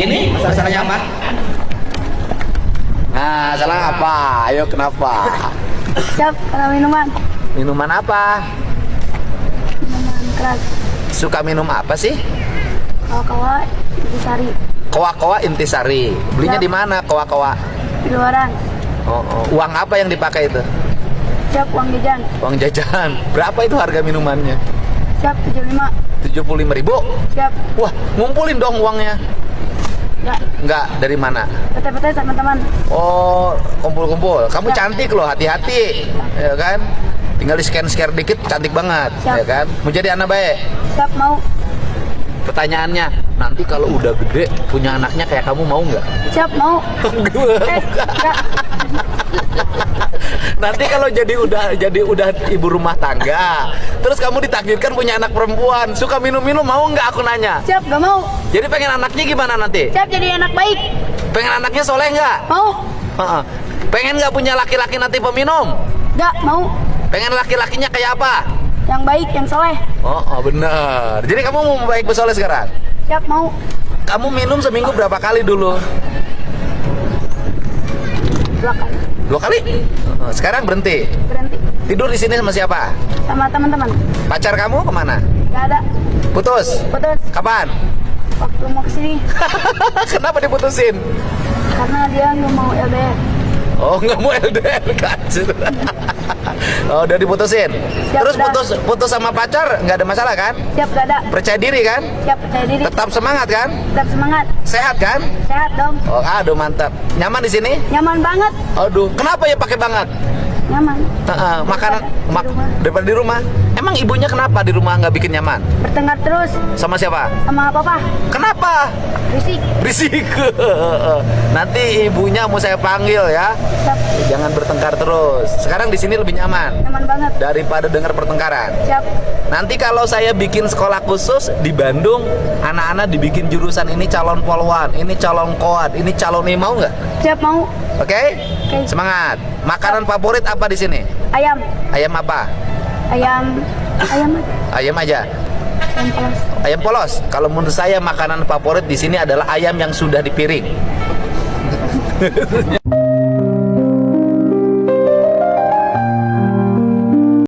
Ini masalahnya apa? Nah, salah apa? Ayo kenapa? Siap, kalau minuman. Minuman apa? Minuman keras. Suka minum apa sih? Kawa-kawa, Intisari. Koa-koa Intisari. Belinya Siap. di mana koa-koa? Di luaran. Uang apa yang dipakai itu? Siap, uang jajan. Uang jajan. Berapa itu harga minumannya? Siap, 75. 75.000. Siap. Wah, ngumpulin dong uangnya. Enggak. Enggak, dari mana? PT-PT sama teman. Oh, kumpul-kumpul. Kamu Ya. cantik loh, hati-hati. Ya kan? Tinggal di scan-scan dikit, cantik banget. Siap. Ya kan? Mau jadi anak baik. Siap, mau. Pertanyaannya, nanti kalau udah gede, punya anaknya kayak kamu mau nggak? Siap, mau. Enggak. Nanti kalau jadi udah ibu rumah tangga, terus kamu ditakdirkan punya anak perempuan, suka minum-minum, mau nggak aku nanya? Siap, gak mau. Jadi pengen anaknya gimana nanti? Siap, jadi anak baik. Pengen anaknya soleh nggak? Mau. Heeh. Pengen nggak punya laki-laki nanti peminum? Enggak, mau. Pengen laki-lakinya kayak apa? Yang baik, yang soleh. Oh, bener. Jadi kamu mau baik bersoleh sekarang? Siap, mau. Kamu minum seminggu berapa kali dulu? 2 kali. 2 kali? Sekarang berhenti. Berhenti. Tidur di sini sama siapa? Sama teman-teman. Pacar kamu kemana? Gak ada. Putus? Putus. Kapan? Waktu mau kesini. Kenapa diputusin? Karena dia nggak mau LDR. Oh, nggak mau LDR kan? Oh, udah diputusin. Siap, Terus udah. putus sama pacar nggak ada masalah kan? Siap, gak ada. Percaya diri kan? Siap, percaya diri. Tetap semangat kan? Tetap semangat. Sehat kan? Sehat dong. Oh, aduh mantap. Nyaman di sini? Nyaman banget. Aduh, kenapa ya pakai banget? Nyaman. Makanan Di rumah. daripada di rumah. Emang ibunya kenapa di rumah nggak bikin nyaman? Bertengkar terus Sama siapa? sama papa. Kenapa? Berisik. Berisik. Nanti ibunya mau saya panggil ya. Siap. Jangan bertengkar terus. Sekarang di sini lebih nyaman Nyaman banget. daripada dengar pertengkaran. Siap. Nanti kalau saya bikin sekolah khusus di Bandung, anak-anak dibikin jurusan ini calon polwan, ini calon koad, ini calon ini, mau nggak? Siap, mau. Oke? Oke. Semangat. Makanan favorit apa di sini? Ayam. Ayam apa? Ayam. Ayam. Ayam aja. Ayam polos. Ayam polos. Kalau menurut saya makanan favorit di sini adalah ayam yang sudah dipiring.